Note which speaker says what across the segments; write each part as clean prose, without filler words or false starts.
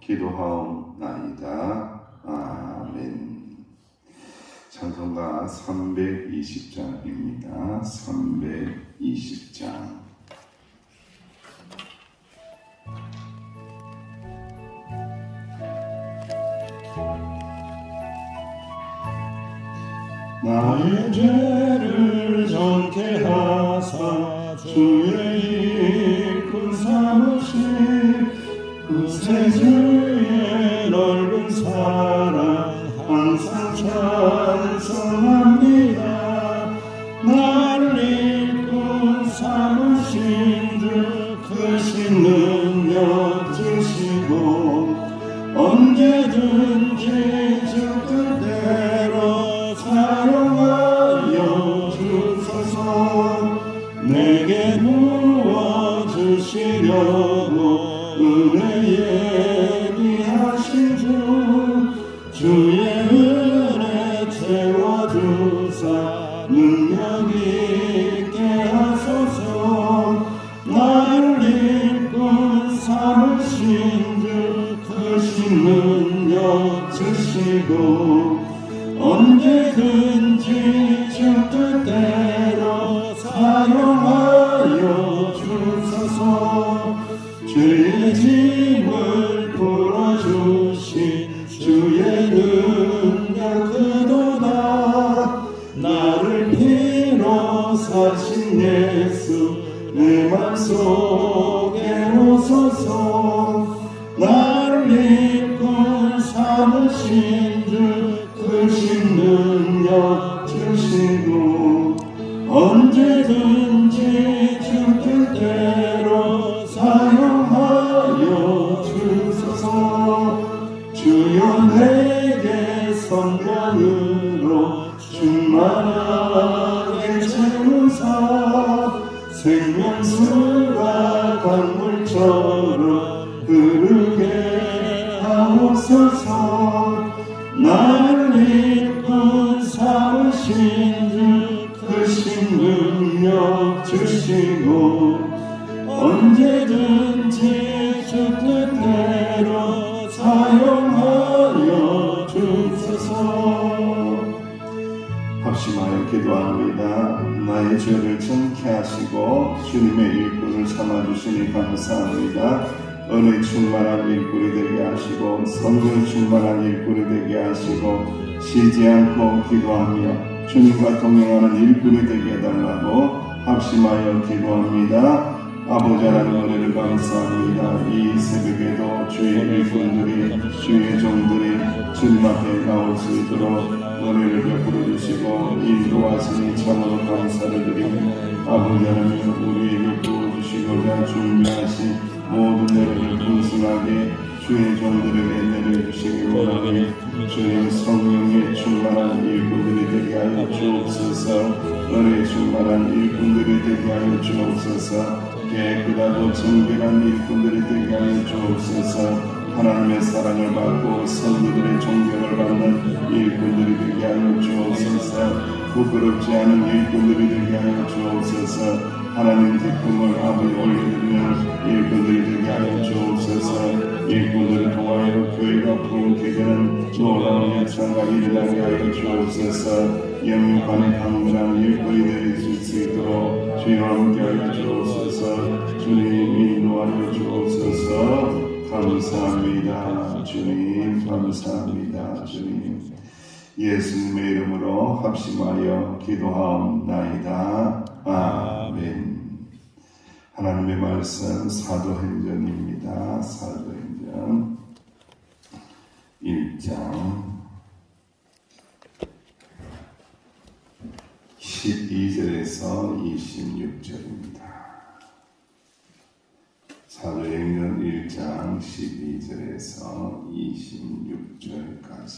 Speaker 1: 기도하옵나이다. 아멘. 찬송가 320장입니다. 320장. 나의 죄를 정케 하사 주의 일꾼 삼으신 구세주의 넓은 사랑 항상 찬송합니다. 나를 일꾼 삼으신 주 크신 능력 주시고 언제든지 주 뜻대로 사용하여 주소서. 내게 부어주시려고 은혜 예비하신 주 주의 은혜 채워주사 능력 있게 하소서. 나를 일꾼 삼으신 주 크신 능력 주시고 언제든지 주 뜻대로 사용하여 주소서. 주의 짐을 풀어주신 주의 능력 크도다. 나를 피로 사신 예수 내 맘속에 오소서. 나를 일꾼 삼으신 주 크신 능력 주시고 언제든지 주 뜻대로 사용하여 주소서. 주여 내게 성령으로 충만하게 채우사 생명수가 강물처럼 흐르게 하옵소서. 나를 일꾼 삼으신 주 크신 능력 주시고 언제든지 주 뜻대로 사용하여 주소서. 합심하여 기도합니다. 나의 죄를 정케 하시고 주님의 일꾼을 삼아주시니 감사합니다. 은혜 충만한 일꾼이 되게 하시고 성령 충만한 일꾼이 되게 하시고 쉬지 않고 기도하며 주님과 동행하는 일꾼이 되게 해달라고 합심하여 기도합니다. 아버지 하나님 은혜를 감사합니다. 이 새벽에도 주의 일꾼들이 주의 종들이 주님 앞에 나올 수 있도록 은혜를 베풀어 주시고 인도하시니 참으로 감사를 드리며 아버지 하나님 우리에게 부어주시고자 준비하신 모든 내를 분순하게 주의 종들에게 내려주시기 원하니 주님 성령의 충만한 일꾼들이 되게 하여 주옵소서. 은혜의 충만한 일꾼들이 되게 하여 주옵소서. 깨끗하고 정결한 일꾼들이 되게 하여 주옵소서. 하나님의 사랑을 받고 성도들의 존경을 받는 일꾼들이 되게 하여 주옵소서. 부끄럽지 않은 일꾼들이 되게 하여 주옵소서. 하나님 기쁨을 아버지 올려드리는 일꾼들이 되게 하여 주옵소서. 일꾼들을 통하여 교회가 부흥케 되는 놀라운 역사가 일어나게 하여 주옵소서. 영육간에 강건한 일꾼이 되실 수 있도록 주여 함께하여 주옵소서. 주님 인도하여 주옵소서. 감사합니다. 주님 감사합니다. 주님 예수님의 이름으로 합심하여 기도하옵나이다. 아멘. 하나님의 말씀 사도행전입니다. 사도행전 1장 12절에서 26절입니다. 사도행전 1장 12절에서 26절까지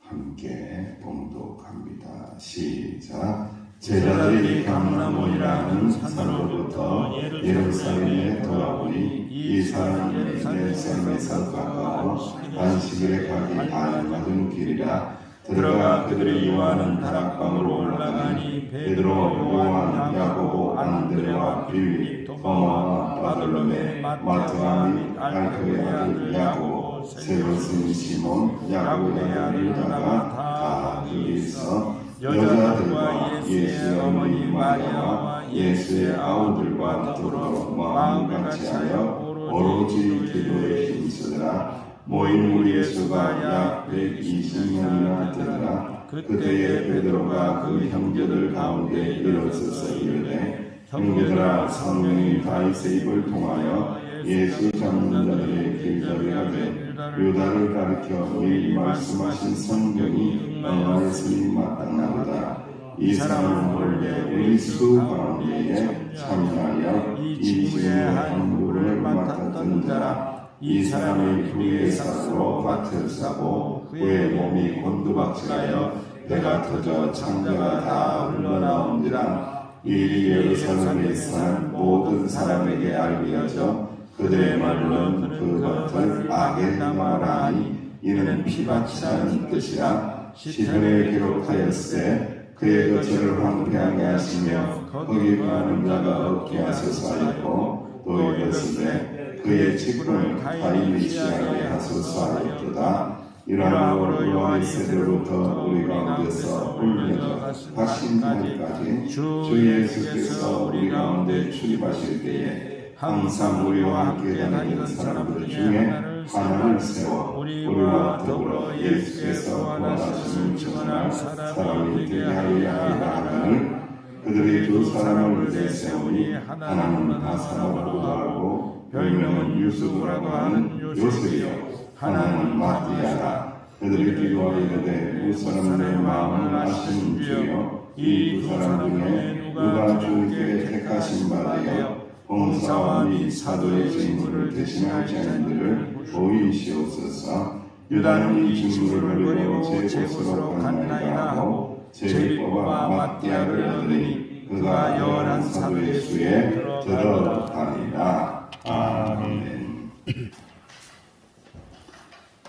Speaker 1: 함께 봉독합니다. 시작. 제자들이 감람원이라는 산으로부터 예루살렘에 돌아오니 이 사람이 예루살렘에서 가까워 안식일에 가기 알맞은 길이라. 들어가 그들이 요하는 다락방으로 올라가니 베드로, 요한, 야고보, 안드레와 빌립, 도마와 바돌로메, 마태와 및 알페의 아들 야고, 세로스인 시몬, 야고의 아들 유다가 다 거기 있어 여자들과 예수의 어머니 마리아와 예수의 아우들과 더불어 마음을 같이하여 오로지 기도에 힘쓰더라. 모인 무리의 수가 약 120명이나 되더라. 그때에 베드로가 그 형제들 가운데 일어서서 이르되, 형제들아, 성령이 다윗의 입을 통하여 예수 잡는 자들의 길잡이가 돼 유다를 가리켜 미리 말씀하신 성경이 응하였으니 마땅하도다. 이 사람은 본래 우리 수 가운데에 참여하여 이 직무의 한 부를 맡았던 자라. 이 사람이 부의 사수로 밭을 싸고 후에 몸이 곤두박질하여 배가 터져 창자가 다 흘러나온지라. 이 예루살렘에 사는 모든 사람에게 알려져 그들의 말로는 그 밭을 아겔리마라 하니 이는 피밭이라는 뜻이라. 시편에 기록하였으되 그의 거처를 황폐하게 하시며 거기 거하는 자가 없게 하소서 하였고, 또 이르시되 그의 직분을 타인이 취하게 하소서 하였도다. 이러므로 요한의 세대로부터 우리 가운데서 울려져 가신 날까지 주 예수께서 우리 가운데 출입하실 때에 항상 우리와 함께 다니는 사람들 중에 하나를 세워 우리와 더불어 예수께서 구원하심을 증언할 사람이 되게 하려 하거늘, 그들이 두 사람을 내세우니 하나는 아사라고도 하고 별명은 유수부라고 하는 요셉이요, 하나는 마띠아라. 그들이 기도하이르되 무사람 내 마음을 아시는 주여, 이 두 사람 중에 누가 주께 택하신 바 되어 봉사와 및 사도의 직무를 대신할 자들을 보이시옵소서. 유다는 이 직무를 버리고 제 곳으로 갔나이다 하고 제비 뽑아 마띠아를 얻으니 그가 여호와는 사도의 수에 들어가니라. 아멘.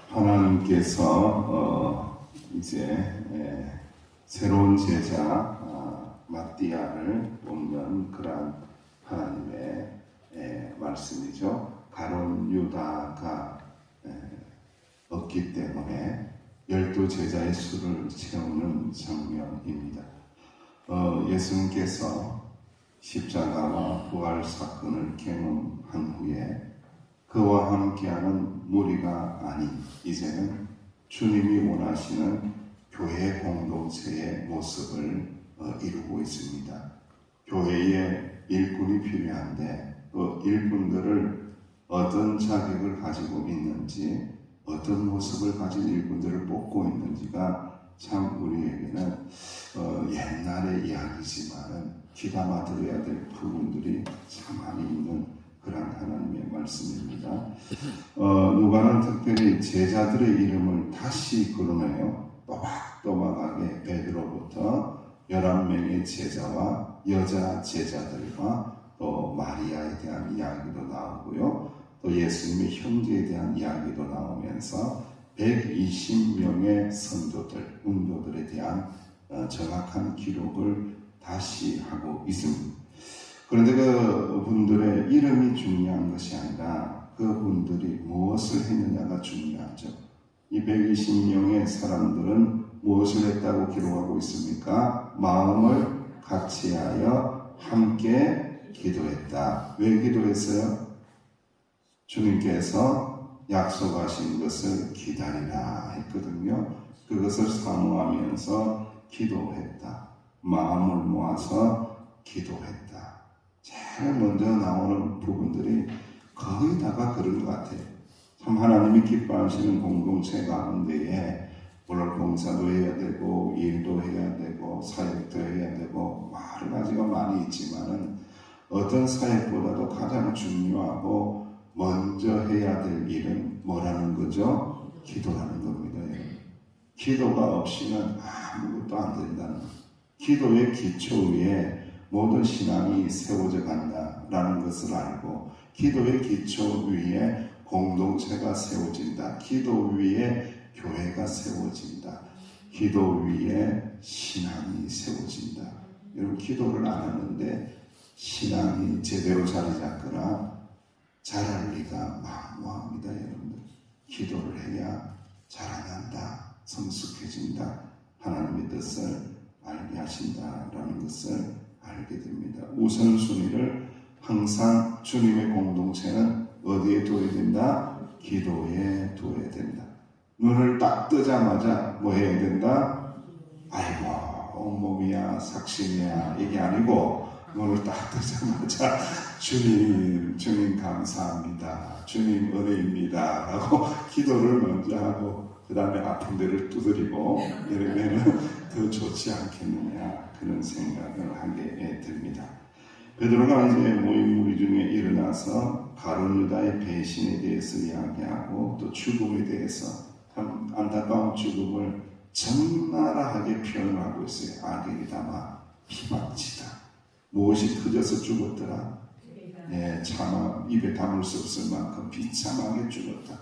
Speaker 1: 하나님께서 이제 새로운 제자 마띠아를 뽑는 그러한 하나님의 말씀이죠. 가룟 유다가 없기 때문에 12 제자의 수를 채우는 장면입니다. 예수님께서 십자가와 부활 사건을 경험한 후에 그와 함께하는 무리가 아닌 이제는 주님이 원하시는 교회 공동체의 모습을 이루고 있습니다. 교회에 일꾼이 필요한데 그 일꾼들을 어떤 자격을 가지고 있는지, 어떤 모습을 가진 일꾼들을 뽑고 있는지가 참 우리에게는 옛날의 이야기지만은 귀담아 들어야 될 부분들이 참 많이 있는 그런 하나님의 말씀입니다. 누가는 특별히 제자들의 이름을 다시 그러네요. 또박또박하게 베드로부터 11명의 제자와 여자 제자들과 또 마리아에 대한 이야기도 나오고요. 또 예수님의 형제에 대한 이야기도 나오면서 120명의 선조들, 문도들에 대한 정확한 기록을 다시 하고 있습니다. 그런데 그 분들의 이름이 중요한 것이 아니라 그 분들이 무엇을 했느냐가 중요하죠. 이 120명의 사람들은 무엇을 했다고 기록하고 있습니까? 마음을 같이하여 함께 기도했다. 왜 기도했어요? 주님께서 약속하신 것을 기다리라 했거든요. 그것을 사모하면서 기도했다. 마음을 모아서 기도했다. 제일 먼저 나오는 부분들이 거의 다가 그런 것 같아요. 참 하나님이 기뻐하시는 공동체 가운데에 물론 봉사도 해야 되고 일도 해야 되고 사역도 해야 되고 여러 가지가 많이 있지만은 어떤 사역보다도 가장 중요하고 먼저 해야 될 일은 뭐라는 거죠? 기도라는 겁니다. 기도가 없이는 아무것도 안 된다는 거예요. 기도의 기초 위에 모든 신앙이 세워져 간다라는 것을 알고, 기도의 기초 위에 공동체가 세워진다. 기도 위에 교회가 세워진다. 기도 위에 신앙이 세워진다. 여러분, 기도를 안 하는데 신앙이 제대로 자리 잡거나 자랄 리가 만무합니다. 여러분들, 기도를 해야 자라난다, 성숙해진다, 하나님의 뜻을 알게 하신다라는 것을 알게 됩니다. 우선순위를 항상 주님의 공동체는 어디에 둬야 된다? 기도에 둬야 된다. 눈을 딱 뜨자마자 뭐 해야 된다? 아이고 온몸이야 삭신이야 이게 아니고, 눈을 딱 뜨자마자 주님 감사합니다, 주님 은혜입니다 라고 기도를 먼저 하고 그 다음에 아픈 데를 두드리고 이러면 더 좋지 않겠느냐, 그런 생각을 하게 됩니다. 베드로가 이제 모인 무리 중에 일어나서 가룟 유다의 배신에 대해서 이야기하고 또 죽음에 대해서 참 안타까운 죽음을 적나라하게 표현을 하고 있어요. 악에 담아 피막치다. 무엇이 터져서 죽었더라? 네, 차마 입에 담을 수 없을 만큼 비참하게 죽었다.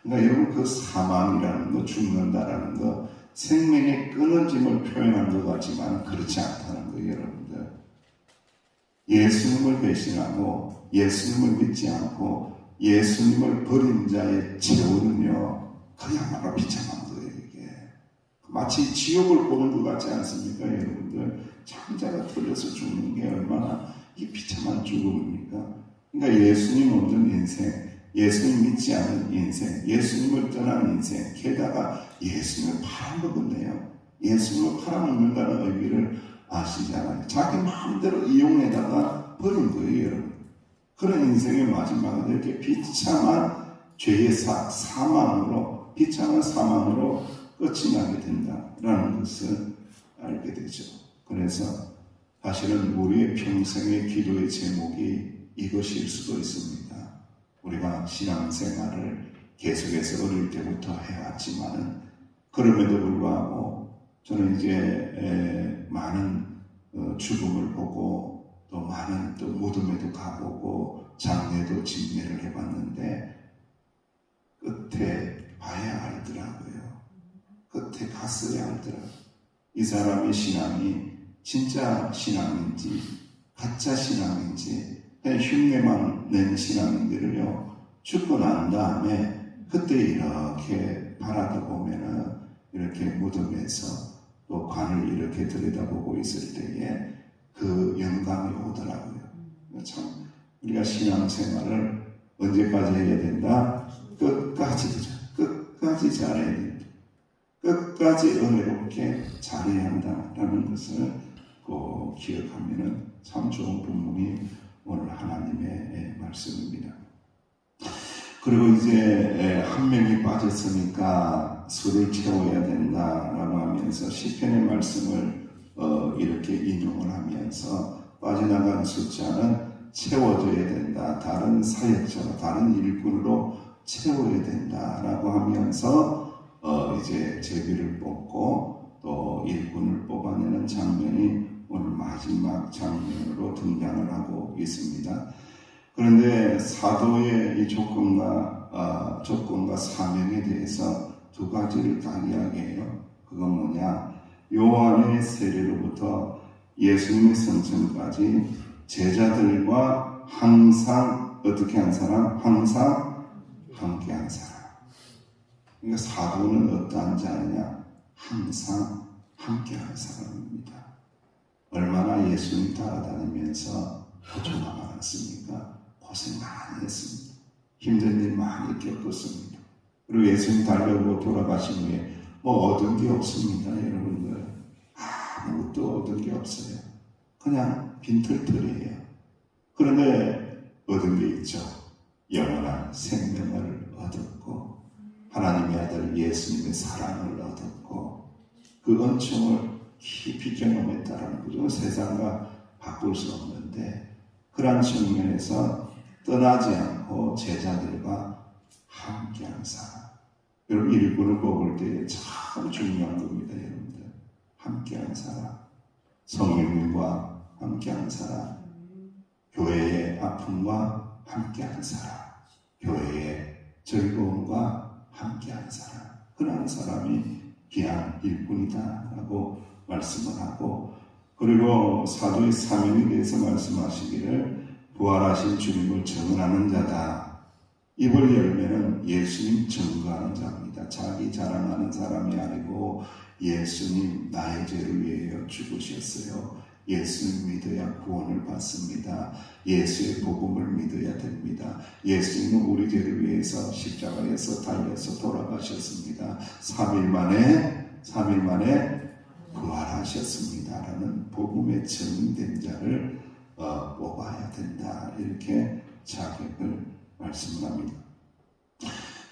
Speaker 1: 그러니까 여러분, 그 사망이라는 거, 죽는다라는 거, 생명의 끊어짐을 표현한 것 같지만 그렇지 않다는 거예요. 여러분들, 예수님을 배신하고 예수님을 믿지 않고 예수님을 버린 자의 죄는요, 그야말로 비참한 거예요. 이게 마치 지옥을 보는 것 같지 않습니까? 여러분들, 창자가 틀려서 죽는 게 얼마나 이 비참한 죽음입니까? 그러니까 예수님 없는 인생, 예수님 믿지 않는 인생, 예수님을 떠난 인생, 게다가 예수님을 팔아먹었네요. 예수님을 팔아먹는다는 의미를 아시잖아요. 자기 마음대로 이용해다가 버린 거예요, 여러분. 그런 인생의 마지막은 이렇게 비참한 죄의 사망으로, 비참한 사망으로 끝이 나게 된다라는 것을 알게 되죠. 그래서 사실은 우리의 평생의 기도의 제목이 이것일 수도 있습니다. 우리가 신앙생활을 계속해서 어릴 때부터 해왔지만은, 그럼에도 불구하고 저는 이제 많은 죽음을 보고 또 많은 또 무덤에도 가보고 장례도 집례를 해봤는데 끝에 봐야 알더라고요. 끝에 갔어야 알더라고요. 이 사람의 신앙이 진짜 신앙인지 가짜 신앙인지 그냥 흉내만 낸 신앙인들을요, 죽고 난 다음에 그때 이렇게 바라다 보면은 이렇게 무덤에서 또 관을 이렇게 들여다보고 있을 때에 그 영감이 오더라고요. 참 우리가 신앙생활을 언제까지 해야 된다? 끝까지 잘해야 된다. 끝까지 은혜롭게 잘해야 한다라는 것을 꼭 기억하면은 참 좋은 본문이 오늘 하나님의 말씀입니다. 그리고 이제 한 명이 빠졌으니까 수를 채워야 된다라고 하면서 시편의 말씀을 이렇게 인용을 하면서 빠져나간 숫자는 채워줘야 된다. 다른 사역자로, 다른 일꾼으로 채워야 된다라고 하면서 이제 제비를 뽑고 또 일꾼을 뽑아내는 장면이 오늘 마지막 장면으로 등장을 하고 있습니다. 그런데 사도의 이 조건과 사명에 대해서 두 가지를 다 이야기해요. 그건 뭐냐? 요한의 세례로부터 예수님의 성천까지 제자들과 항상 어떻게 한 사람? 항상 함께 한 사람. 그러니까 사도는 어떠한 자냐? 항상 함께 한 사람입니다. 얼마나 예수님 따라다니면서 고초가 많았습니까? 고생 많이 했습니다. 힘든 일 많이 겪었습니다. 그리고 예수님 달려오고 돌아가신 후에 뭐 얻은 게 없습니다. 여러분들, 아무것도 얻은 게 없어요. 그냥 빈털털이에요. 그런데 얻은 게 있죠. 영원한 생명을 얻었고 하나님의 아들 예수님의 사랑을 얻었고 그 은총을 깊이 경험했다라는 거죠. 세상과 바꿀 수 없는데, 그러한 측면에서 떠나지 않고 제자들과 함께한 사람. 여러분, 일꾼을 뽑을 때 참 중요한 겁니다. 여러분들, 함께한 사람, 성령님과 함께한 사람, 교회의 아픔과 함께한 사람, 교회의 즐거움과 함께한 사람, 그런 사람이 귀한 일꾼이다라고 말씀을 하고, 그리고 사도의 사명에 대해서 말씀하시기를 부활하신 주님을 증언하는 자다. 입을 열면은 예수님 증거하는 자입니다. 자기 자랑하는 사람이 아니고 예수님 나의 죄를 위하여 죽으셨어요. 예수님 믿어야 구원을 받습니다. 예수의 복음을 믿어야 됩니다. 예수님은 우리 죄를 위해서 십자가에서 달려서 돌아가셨습니다. 3일 만에 부활하셨습니다. 라는 복음의 증인된 자를 뽑아야 된다. 이렇게 자격을 말씀을 합니다.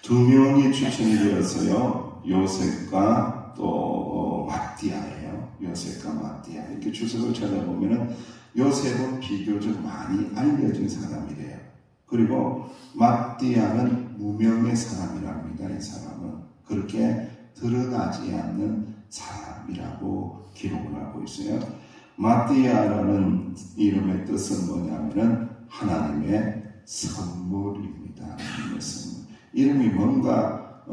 Speaker 1: 두 명이 추천이 되었어요. 요셉과 또 마띠아예요. 요셉과 마띠아. 이렇게 주석을 찾아보면은 요셉은 비교적 많이 알려진 사람이래요. 그리고 마띠아는 무명의 사람이랍니다. 이 사람은 그렇게 드러나지 않는 사람이라고 기록을 하고 있어요. 마띠아라는 이름의 뜻은 뭐냐면은 하나님의 선물입니다. 하나님의 선물. 이름이 뭔가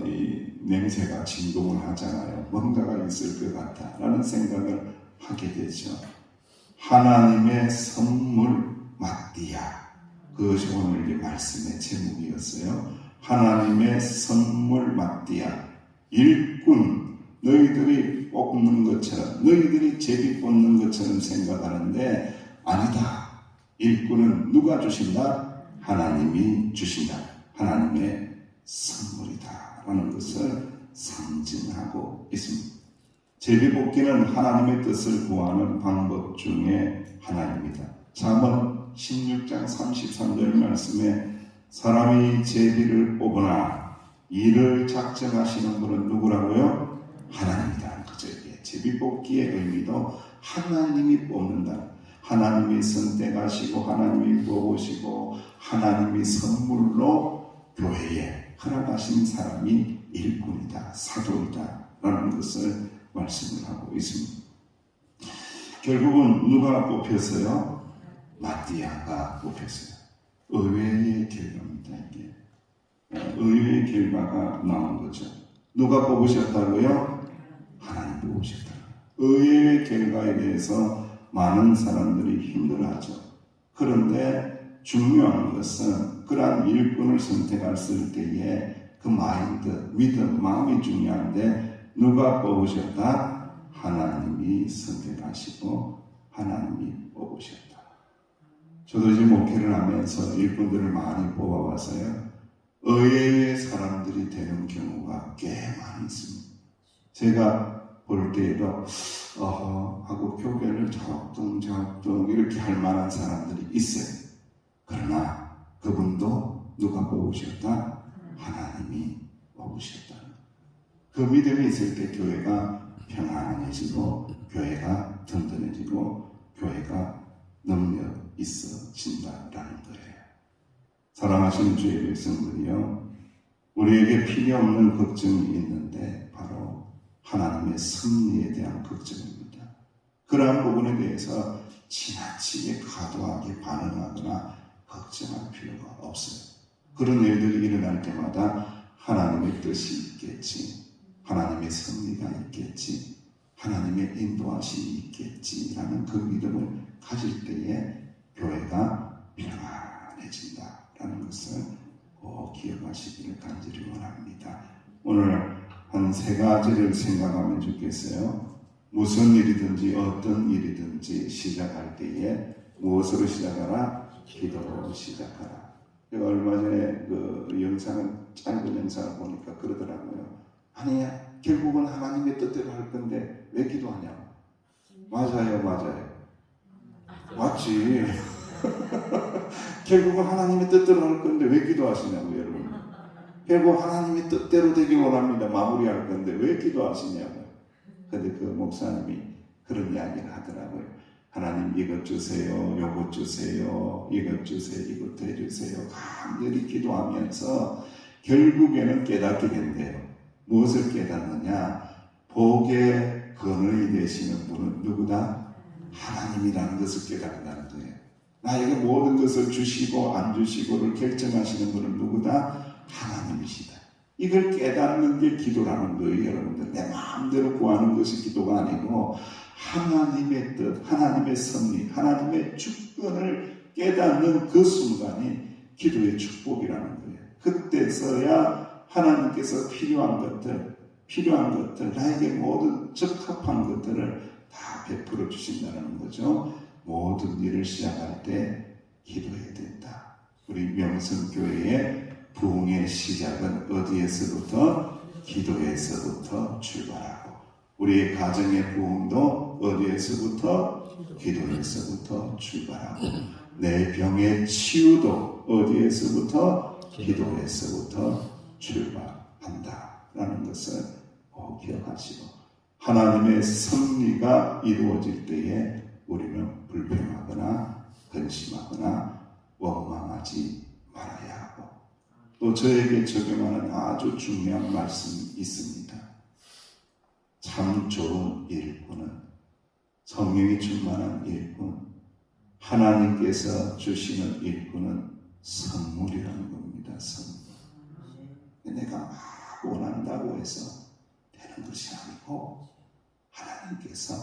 Speaker 1: 이 냄새가 진동을 하잖아요. 뭔가가 있을 것 같다라는 생각을 하게 되죠. 하나님의 선물 마띠아. 그것이 오늘 이 말씀의 제목이었어요. 하나님의 선물 마띠아. 일꾼. 너희들이 뽑는 것처럼, 너희들이 제비 뽑는 것처럼 생각하는데 아니다. 일꾼은 누가 주신다? 하나님이 주신다. 하나님의 선물이다. 라는 것을 상징하고 있습니다. 제비뽑기는 하나님의 뜻을 구하는 방법 중에 하나입니다. 잠언 16장 33절 말씀에 사람이 제비를 뽑으나 이를 작정하시는 분은 누구라고요? 하나님이다. 그죠? 제비뽑기의 의미도 하나님이 뽑는다. 하나님이 선택하시고 하나님이 뽑으시고 하나님이 선물로 교회에 허락하신 사람이 일꾼이다. 사도이다. 라는 것을 말씀을 하고 있습니다. 결국은 누가 뽑혔어요? 마띠아가 뽑혔어요. 의외의 결과입니다. 이게 의외의 결과가 나온 거죠. 누가 뽑으셨다고요? 하나님 뽑으셨다. 의외의 결과에 대해서 많은 사람들이 힘들어하죠. 그런데 중요한 것은 그러한 일꾼을 선택했을 때에 그 마인드, 믿음, 마음이 중요한데 누가 뽑으셨다? 하나님이 선택하시고 하나님이 뽑으셨다. 저도 이제 목회를 하면서 일꾼들을 많이 뽑아봐서요. 의외의 사람들이 되는 경우가 꽤 많이 있습니다. 제가 볼 때에도 하고 교배를 자욱동자욱동 이렇게 할 만한 사람들이 있어요. 그러나 그분도 누가 뽑으셨다? 하나님이 뽑으셨다. 그 믿음이 있을 때 교회가 평안해지고 교회가 든든해지고 교회가 능력 있어진다라는 거예요. 사랑하시는 주의 백성들이요, 우리에게 필요 없는 걱정이 있는데 바로 하나님의 승리에 대한 걱정입니다. 그러한 부분에 대해서 지나치게 과도하게 반응하거나 걱정할 필요가 없어요. 그런 일들이 일어날 때마다 하나님의 뜻이 있겠지, 하나님의 승리가 있겠지, 하나님의 인도하심이 있겠지라는 그 믿음을 가질 때에 교회가 평안해진다라는 것을 꼭 기억하시기를 간절히 원합니다. 오늘 한 세 가지를 생각하면 좋겠어요. 무슨 일이든지 어떤 일이든지 시작할 때에 무엇으로 시작하라? 기도로 시작하라. 제가 얼마 전에 그 짧은 영상을 보니까 그러더라고요. 아니야, 결국은 하나님의 뜻대로 할 건데 왜 기도하냐고. 맞아요. 맞지. 결국은 하나님의 뜻대로 할 건데 왜 기도하시냐고, 여러분. 결국 하나님의 뜻대로 되길 원합니다. 마무리할 건데 왜 기도하시냐고요. 근데 그 목사님이 그런 이야기를 하더라고요. 하나님 이것 주세요, 요것 주세요, 이것 주세요, 이것 해주세요. 간절히 기도하면서 결국에는 깨닫게 된대요. 무엇을 깨닫느냐? 복의 근원이 되시는 분은 누구다? 하나님이라는 것을 깨닫는다는 거예요. 나에게 모든 것을 주시고 안 주시고를 결정하시는 분은 누구다? 하나님이시다. 이걸 깨닫는 게 기도라는 거예요. 여러분들, 내 마음대로 구하는 것이 기도가 아니고 하나님의 뜻, 하나님의 섭리, 하나님의 주권을 깨닫는 그 순간이 기도의 축복이라는 거예요. 그때서야 하나님께서 필요한 것들, 나에게 모든 적합한 것들을 다 베풀어 주신다는 거죠. 모든 일을 시작할 때 기도해야 된다. 우리 명성교회의 부흥의 시작은 어디에서부터? 기도에서부터 출발하고, 우리의 가정의 부흥도 어디에서부터? 기도에서부터 출발하고, 내 병의 치유도 어디에서부터? 기도에서부터 출발한다라는 것을 꼭 기억하시고, 하나님의 섭리가 이루어질 때에 우리는 불평하거나 근심하거나 원망하지 말아야 하고, 또 저에게 적용하는 아주 중요한 말씀이 있습니다. 참 좋은 일꾼은, 성령이 충만한 일꾼, 하나님께서 주시는 일꾼은 선물이라는 겁니다. 선물. 내가 막 원한다고 해서 되는 것이 아니고, 하나님께서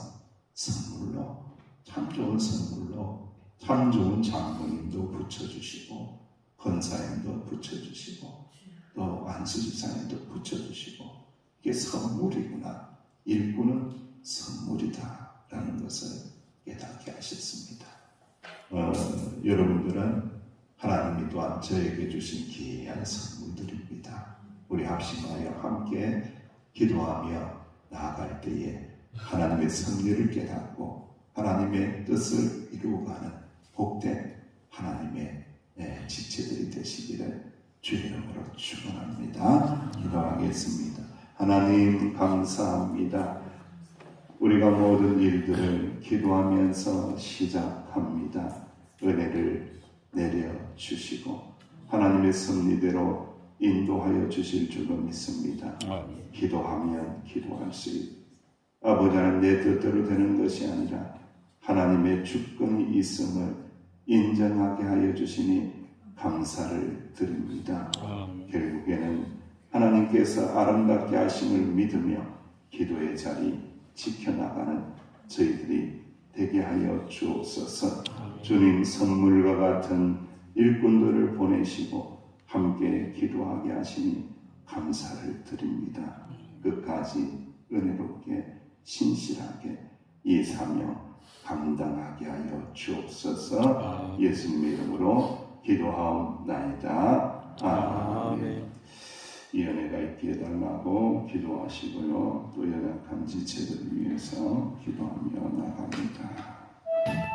Speaker 1: 선물로, 참 좋은 선물로 참 좋은 장로님도 붙여주시고, 권사님도 붙여주시고, 또 안수지사님도 붙여주시고, 이게 선물이구나. 일꾼은 선물이다 라는 것을 깨닫게 하셨습니다. 여러분들은 하나님이 또한 저에게 주신 귀한 선물들입니다. 우리 합심하여 함께 기도하며 나아갈 때에 하나님의 섭리를 깨닫고 하나님의 뜻을 이루어가는 복된 하나님의 지체들이 되시기를 주의 이름으로 축원합니다. 기도하겠습니다. 하나님 감사합니다. 우리가 모든 일들을 기도하면서 시작합니다. 은혜를 내려주시고 하나님의 섭리대로 인도하여 주실 줄로 믿습니다. 기도하면 기도할 수 있고, 아버지 하나님, 내 뜻대로 되는 것이 아니라 하나님의 주권이 있음을 인정하게 하여 주시니 감사를 드립니다. 결국에는 하나님께서 아름답게 하심을 믿으며 기도의 자리 지켜나가는 저희들이 되게 하여 주옵소서. 주님 선물과 같은 일꾼들을 보내시고 함께 기도하게 하시니 감사를 드립니다. 끝까지 은혜롭게 신실하게 이 사명 감당하게 하여 주옵소서. 예수님의 이름으로 기도하옵나이다. 아멘. 이 은혜가 있게 해달라고 기도하시고요. 또 연약한 지체들을 위해서 기도하며 나갑니다.